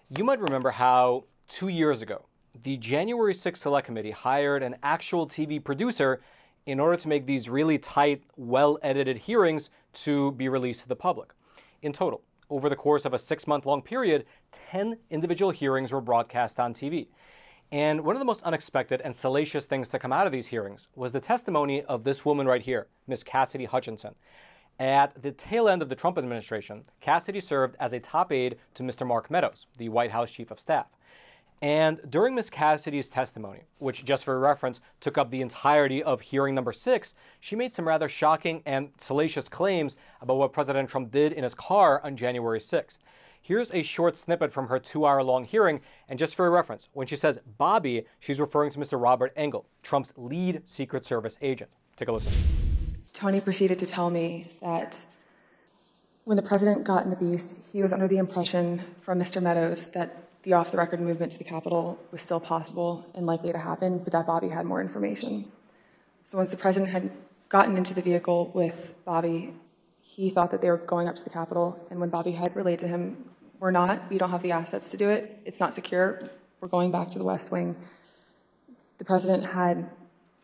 You might remember how 2 years ago, the January 6th Select Committee hired an actual TV producer in order to make these really tight, well-edited hearings to be released to the public. In total, over the course of a 6-month-long period, 10 individual hearings were broadcast on TV. And one of the most unexpected and salacious things to come out of these hearings was the testimony of this woman right here, Ms. Cassidy Hutchinson. At the tail end of the Trump administration, Cassidy served as a top aide to Mr. Mark Meadows, the White House Chief of Staff. And during Ms. Cassidy's testimony, which just for reference took up the entirety of hearing number 6, she made some rather shocking and salacious claims about what President Trump did in his car on January 6th. Here's a short snippet from her 2-hour-long hearing, and just for reference, when she says Bobby, she's referring to Mr. Robert Engel, Trump's lead Secret Service agent. Take a listen. Tony proceeded to tell me that when the president got in the Beast, he was under the impression from Mr. Meadows that the off-the-record movement to the Capitol was still possible and likely to happen, but that Bobby had more information. So once the president had gotten into the vehicle with Bobby, he thought that they were going up to the Capitol, and when Bobby had relayed to him, we don't have the assets to do it, it's not secure, we're going back to the West Wing, the president had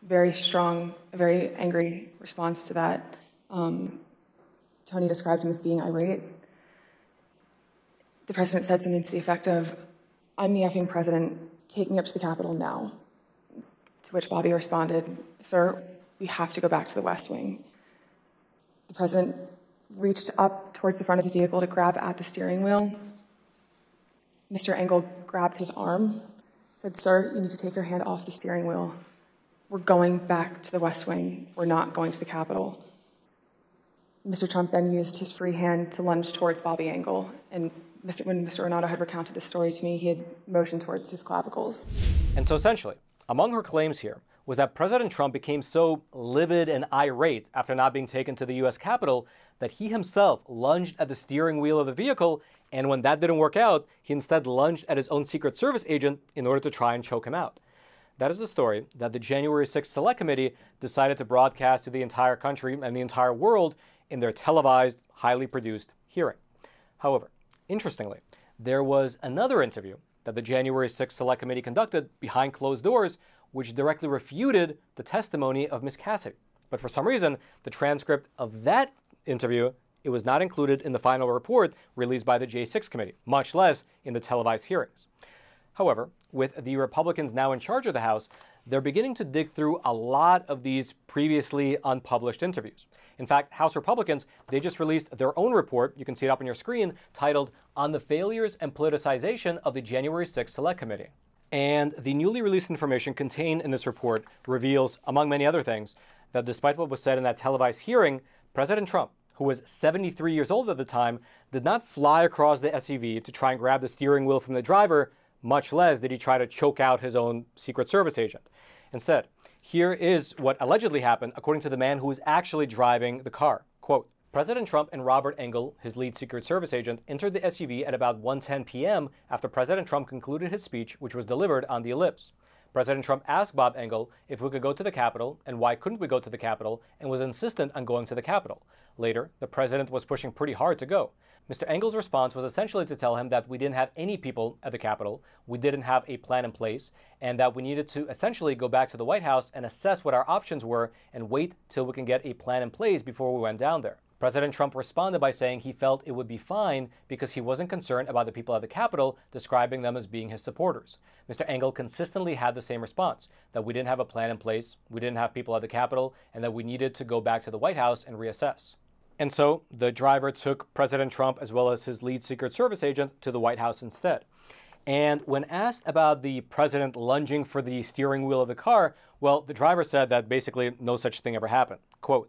very strong, a very angry response to that. Tony described him as being irate. The president said something to the effect of, "I'm the effing president, take me up to the Capitol now." To which Bobby responded, "Sir, we have to go back to the West Wing." The president reached up towards the front of the vehicle to grab at the steering wheel. Mr. Engel grabbed his arm, said, "Sir, you need to take your hand off the steering wheel. We're going back to the West Wing. We're not going to the Capitol." Mr. Trump then used his free hand to lunge towards Bobby Engel. And when Mr. Renato had recounted this story to me, he had motioned towards his clavicles. And so essentially, among her claims here was that President Trump became so livid and irate after not being taken to the U.S. Capitol that he himself lunged at the steering wheel of the vehicle, and when that didn't work out, he instead lunged at his own Secret Service agent in order to try and choke him out. That is the story that the January 6th Select Committee decided to broadcast to the entire country and the entire world in their televised, highly produced hearing. However, interestingly, there was another interview that the January 6th Select Committee conducted behind closed doors, which directly refuted the testimony of Ms. Cassidy. But for some reason, the transcript of that interview, it was not included in the final report released by the J6 Committee, much less in the televised hearings. However, with the Republicans now in charge of the House, they're beginning to dig through a lot of these previously unpublished interviews. In fact, House Republicans, they just released their own report, you can see it up on your screen, titled "On the Failures and Politicization of the January 6th Select Committee." And the newly released information contained in this report reveals, among many other things, that despite what was said in that televised hearing, President Trump, who was 73 years old at the time, did not fly across the SUV to try and grab the steering wheel from the driver, much less did he try to choke out his own Secret Service agent. Instead, here is what allegedly happened according to the man who was actually driving the car. Quote, "President Trump and Robert Engel, his lead Secret Service agent, entered the SUV at about 1:10 p.m. after President Trump concluded his speech, which was delivered on the ellipse. President Trump asked Bob Engel if we could go to the Capitol and why couldn't we go to the Capitol, and was insistent on going to the Capitol. Later, the president was pushing pretty hard to go. Mr. Engel's response was essentially to tell him that we didn't have any people at the Capitol, we didn't have a plan in place, and that we needed to essentially go back to the White House and assess what our options were and wait till we can get a plan in place before we went down there. President Trump responded by saying he felt it would be fine because he wasn't concerned about the people at the Capitol, describing them as being his supporters. Mr. Engel consistently had the same response, that we didn't have a plan in place, we didn't have people at the Capitol, and that we needed to go back to the White House and reassess." And so the driver took President Trump as well as his lead Secret Service agent to the White House instead. And when asked about the president lunging for the steering wheel of the car, well, the driver said that basically no such thing ever happened. Quote,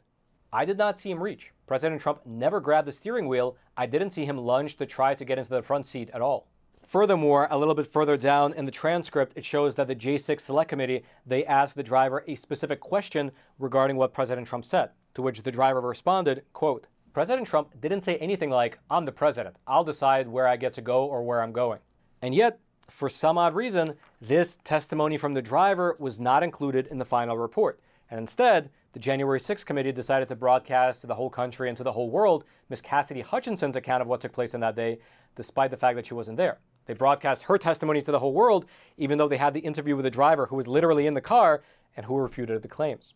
"I did not see him reach. President Trump never grabbed the steering wheel. I didn't see him lunge to try to get into the front seat at all." Furthermore, a little bit further down in the transcript, it shows that the J6 Select Committee, they asked the driver a specific question regarding what President Trump said, to which the driver responded, quote, "President Trump didn't say anything like, 'I'm the president, I'll decide where I get to go or where I'm going.'" And yet, for some odd reason, this testimony from the driver was not included in the final report. And instead, the January 6th committee decided to broadcast to the whole country and to the whole world Ms. Cassidy Hutchinson's account of what took place on that day, despite the fact that she wasn't there. They broadcast her testimony to the whole world, even though they had the interview with the driver who was literally in the car and who refuted the claims.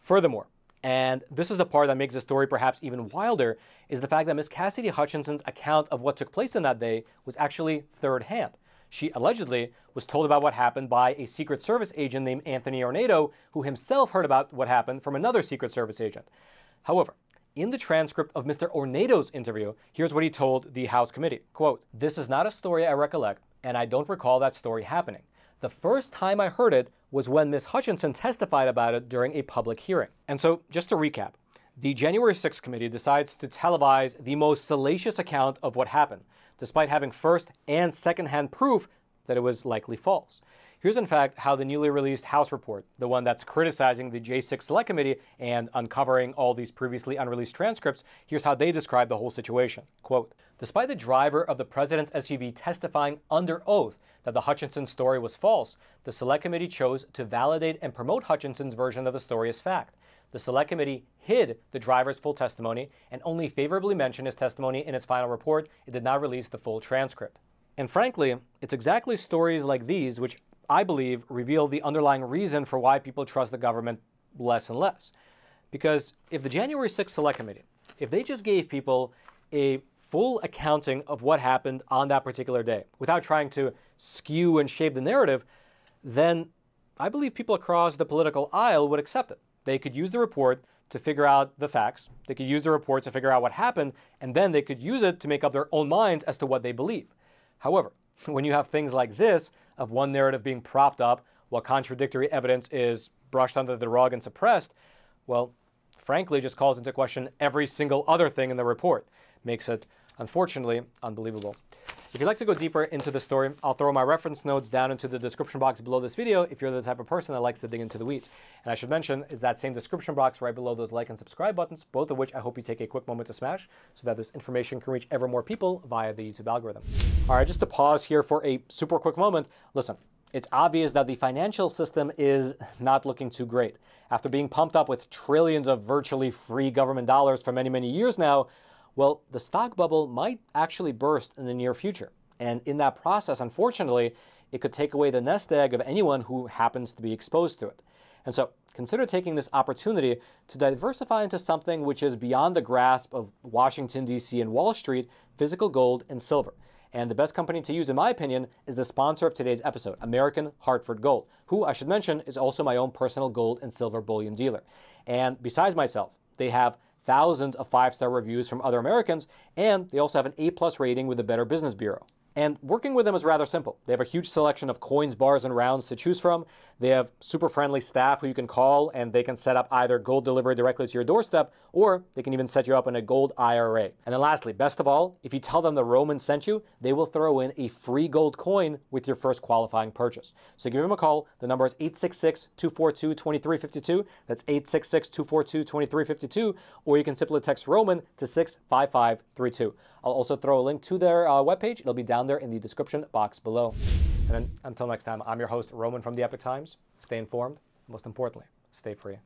Furthermore, and this is the part that makes the story perhaps even wilder, is the fact that Ms. Cassidy Hutchinson's account of what took place in that day was actually third-hand. She allegedly was told about what happened by a Secret Service agent named Anthony Ornado, who himself heard about what happened from another Secret Service agent. However, in the transcript of Mr. Ornado's interview, here's what he told the House committee. Quote, "This is not a story I recollect, and I don't recall that story happening. The first time I heard it was when Ms. Hutchinson testified about it during a public hearing." And so, just to recap, the January 6th committee decides to televise the most salacious account of what happened, despite having first and second-hand proof that it was likely false. Here's, in fact, how the newly released House report, the one that's criticizing the J6 Select Committee and uncovering all these previously unreleased transcripts, here's how they describe the whole situation. Quote, "Despite the driver of the president's SUV testifying under oath that the Hutchinson story was false, the Select Committee chose to validate and promote Hutchinson's version of the story as fact. The Select Committee hid the driver's full testimony and only favorably mentioned his testimony in its final report. It did not release the full transcript." And frankly, it's exactly stories like these which I believe reveal the underlying reason for why people trust the government less and less. Because if the January 6th Select Committee, if they just gave people a full accounting of what happened on that particular day without trying to skew and shape the narrative, then I believe people across the political aisle would accept it. They could use the report to figure out the facts, they could use the report to figure out what happened, and then they could use it to make up their own minds as to what they believe. However, when you have things like this, of one narrative being propped up while contradictory evidence is brushed under the rug and suppressed, well, frankly, just calls into question every single other thing in the report. Makes it, unfortunately, unbelievable. If you'd like to go deeper into the story, I'll throw my reference notes down into the description box below this video if you're the type of person that likes to dig into the weeds. And I should mention is that same description box right below those like and subscribe buttons, both of which I hope you take a quick moment to smash so that this information can reach ever more people via the YouTube algorithm. All right, just to pause here for a super quick moment. Listen, it's obvious that the financial system is not looking too great. After being pumped up with trillions of virtually free government dollars for many, many years now, well, the stock bubble might actually burst in the near future. And in that process, unfortunately, it could take away the nest egg of anyone who happens to be exposed to it. And so consider taking this opportunity to diversify into something which is beyond the grasp of Washington, D.C. and Wall Street, physical gold and silver. And the best company to use, in my opinion, is the sponsor of today's episode, American Hartford Gold, who, I should mention, is also my own personal gold and silver bullion dealer. And besides myself, they have thousands of 5-star reviews from other Americans, and they also have an A+ rating with the Better Business Bureau. And working with them is rather simple. They have a huge selection of coins, bars, and rounds to choose from. They have super friendly staff who you can call, and they can set up either gold delivery directly to your doorstep, or they can even set you up in a gold IRA. And then lastly, best of all, if you tell them the Roman sent you, they will throw in a free gold coin with your first qualifying purchase. So give them a call. The number is 866-242-2352. That's 866-242-2352. Or you can simply text Roman to 65532. I'll also throw a link to their webpage. It'll be down there in the description box below. And then until next time, I'm your host, Roman from the Epoch Times. Stay informed. Most importantly, stay free.